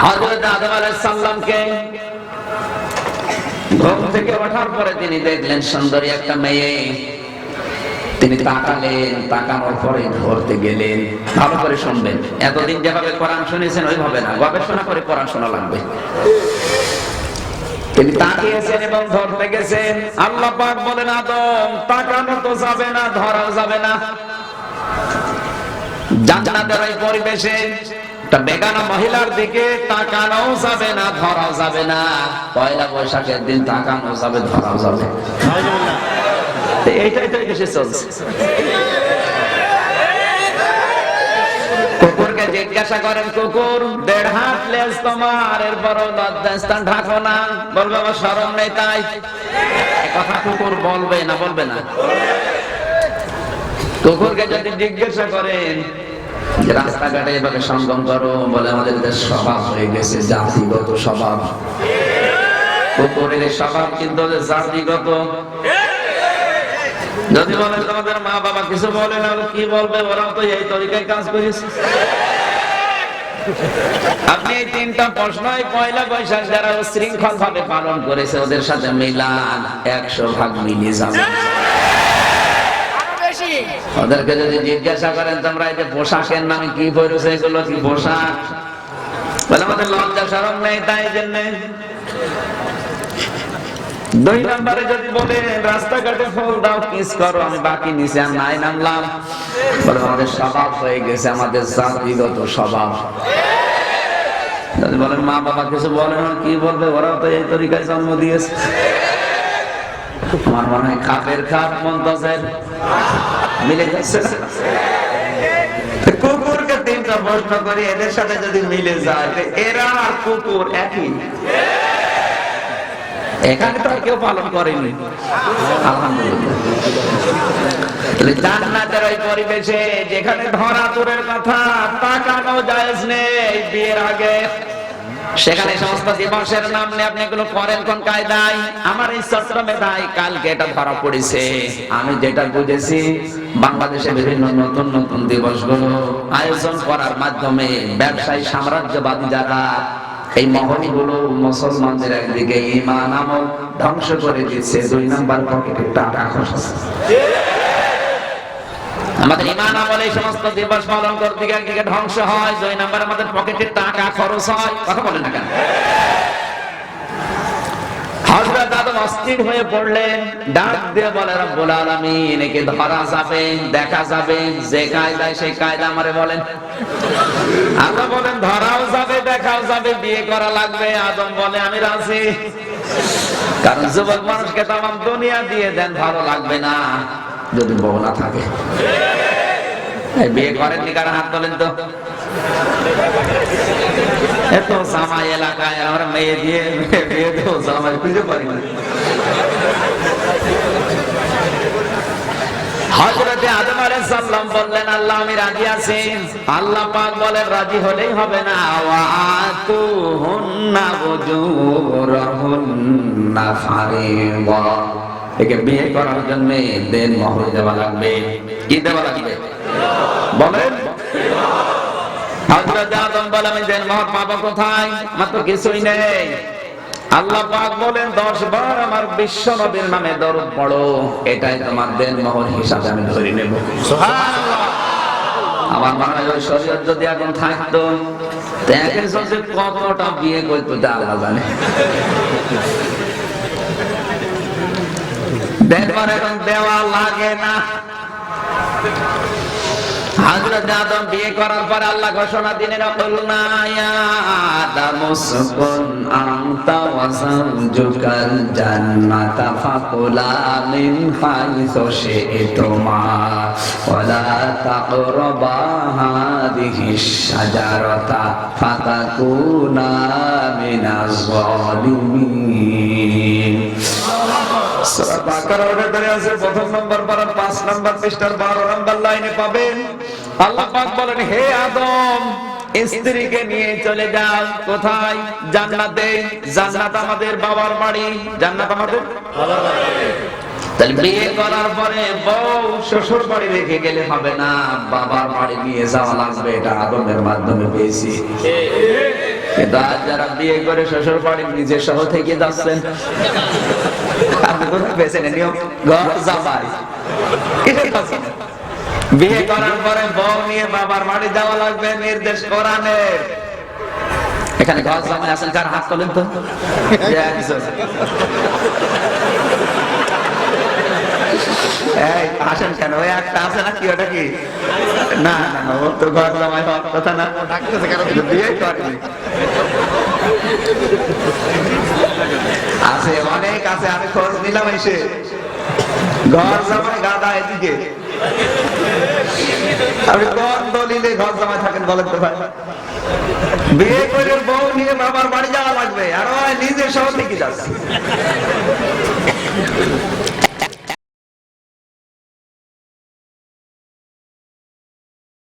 হযরত আদম আলাইহিস সালামকে ঘুম থেকে ওঠার পরে তিনি দেখলেন সুন্দরী একটা মেয়ে। তিনি তাকালেন, তাকানোর পরে ধরতে গেলেন। ভালো করে শুনবেন, এতদিন যেভাবে কোরআন শুনেছেন ওইভাবে না, গবেষণা করে কোরআন শোনা লাগবে। তিনি তাকিয়েছেন এবং ধরতে গেছেন। আল্লাহ পাক বলেন, আদম তাকানো তো যাবে না, ধরাও যাবে না। জান্নাতের ওই পরিবেশে একটা বেগানা মহিলার দিকে তাকানোও যাবে না, ধরাও যাবে না। পয়লা বৈশাখের দিন তাকানো যাবে, ধরাও যাবে। এইটাই তো দেশে চলছে। কুকুরকে জিজ্ঞাসা করেন, কুকুর 1.5 হাত লেজ তোমার, এরপরও লজ্জাস্থান ঢাকো না, বলবে আমার শরম নেই তাই? কথা কুকুর বলবে না, বলবে না? কুকুরকে যদি জিজ্ঞাসা করেন যে রাস্তাঘাটে এভাবে সঙ্গম করো, বলে আমাদের দেশ স্বভাব হয়ে গেছে, জাতিগত স্বভাব। কুকুরের স্বভাব কিন্তু জাতিগত। যদি বলে তোমাদের মা বাবা কিছু বলে না, কি বলবে? ওরা তো এই তরিকায় কাজ করেছে। আপনি এই 3টা প্রশ্নই পয়লা বৈশাখ যারা শৃঙ্খল ভাবে পালন করেছে ওদের সাথে মিলান, 100% মিলে যাবে। ওদেরকে যদি জিজ্ঞাসা করেন তোমরা এই যে পোশাকের নামে কি পরেছো, এগুলো কি পোশাক? বলে আমাদের লজ্জা শরম নেই তাই জন্য। 2 নম্বরে যদি বলে রাস্তাঘাটে ফুল দাও, কিস করো, আমি বাকি নিচে আর নাই নামলাম, বলে আমাদের স্বভাব হয়ে গেছে, আমাদের জাতিগত স্বভাব। যদি বলেন মা বাবা কিছু বলে না, কি বলবে? ওরা তো এই তরিকায় জন্ম দিয়েছে। আমার মনে হয় খাপের খাপ মন্তজের মিলে যাচ্ছে। কুকুরকে 3টা প্রশ্ন করি, এদের সাথে যদি মিলে যায়, এরা আর কুকুর একই। এখানে তো কেউ পালন করেনি, আলহামদুলিল্লাহ। জান্নাতের ওই পরিবেশে যেখানে ধরা দূরের কথা, তাকানো জায়েজ নেই বিয়ের আগে, সেখানে সমস্ত দিবসের নাম নিয়ে আপনি এগুলো করেন কোন কায়দায়? আমার এই চট্টগ্রামে ভাই কালকে এটা ধরা পড়েছে। আমি যেটা বুঝেছি, বাংলাদেশে বিভিন্ন নতুন নতুন দিবসগুলো আয়োজন করার মাধ্যমে ব্যবসায়ী সাম্রাজ্যবাদী যারা এই মহনীগুলো মুসলমানদের একদিকে ঈমান আমল ধ্বংস করে দিচ্ছে, 2 নাম্বার পকেটে টাকা খরচ। আমাদের ঈমান আমল এই সমস্ত দিবস পালন করতে গিয়ে একদিকে ধ্বংস হয়, 2 নাম্বার আমাদের পকেটে টাকা খরচ হয়। কথা বলেন না কেন? হযরত আদম অস্থির হয়ে পড়লেন, ডাক দিয়ে বলে রব্বুল আলামিন একে ধরা যাবে, দেখা যাবে, যে কায়দায় সেই কায়দা আমারে বলেন। আদম বলেন ধরাও যাবে, দেখাও যাবে, বিয়ে করা লাগবে। আদম বলে আমি রাজি, কারণ যুবক মানুষকে তামাম দুনিয়া দিয়ে দেন, ভালো লাগবে না যদি বউ না থাকে। বিয়ে করেননি কারা? হাত তোলেন তো। এত জামাই এলাকায় আমরা মেয়ে দিয়ে বিয়ে দেবো, জামাই খুঁজে পারি না। হযরত আদম আলাইহিস সালাম বললেন আল্লাহ আমি রাজি আছি। আল্লাহ পাক বলেন রাজি হলেই হবে না, ওয়া আতুহুন্না উজুরাহুন্না ফারিদা। একে বিয়ে করার জন্য দেন মোহর দেওয়া লাগবে। কি দেওয়া লাগবে বলেন? হযরত আদম বলেন আমি দেন মোহর পাবো কোথায়? আমার তো কিছুই নেই। আল্লাহ পাক বলেন 10 বার আমার বিশ্ব নবীর নামে দরুদ পড়ো, এটাই তোমার দেন মোহর হিসাবে আমি ধরে নেব। সুবহানাল্লাহ। আমার মনে হয় ওই শরীয়ত যদি এখন থাকতো, দেখেন যে কতটা বিয়ে করতো তা আল্লাহ জানে। দেখবার এখন দেওয়া লাগে না। হযরত আদম বিয়ে করার পর আল্লাহ ঘোষণা দিলেন কুলনা ইয়া আদম উসকুন আনতা ওয়া যাওজুকাল জান্নাতা ফাকুলা মিন হাইসু শি'তুমা ওয়া লা তাকরাবা হাযিহিশ শাজারাতা ফাতাকুনা মিনাজ যালিমিন। সূরা বাকারার ভিতরে আছে প্রথম নম্বর পারা 5 নম্বর পৃষ্ঠার 12 নম্বর লাইনে পাবেন। আল্লাহ পাক বলেন হে আদম স্ত্রীকে নিয়ে চলে যাও কোথায়? জান্নাতে। জান্নাত আমাদের বাবার বাড়ি, জান্নাত আমাদের বাবার বাড়ি। তাহলে বিয়ে করার পরে বউ শ্বশুর বাড়ি রেখে গেলে হবে না, বাবার বাড়ি নিয়ে যাওয়া লাগবে। এটা আদমের মাধ্যমে পেয়েছি। কিন্তু আজ যারা বিয়ে করে শ্বশুর বাড়ি নিজের সহ থেকে যাচ্ছেন, আপনি কোথায় পেয়েছেন নিয়ম? ঘর জামাই। বিয়ে করার পরে বউ নিয়ে বাবার বাড়ি যাওয়া লাগবে, নির্দেশ কোরআনের। এখানে ঘর জামাই আছেন কার? হাত তোলেন তো। আসেন কেন? ওই একটা আছে না কি, ওটা কি? না না, ও তো ঘর জামাই হওয়ার কথা না, বিয়ে করেনি। আছে, অনেক আছে, আমি খোঁজ নিলাম এসে। ঘর জামাই গাদা এদিকে। আপনি কোন দলিলে ঘর জামাই থাকেন বলেন তো ভাই? বিয়ে করে বউ নিয়ে বাবার বাড়ি যাওয়া লাগবে, আর ওই নিজের সহ থেকে যাচ্ছে।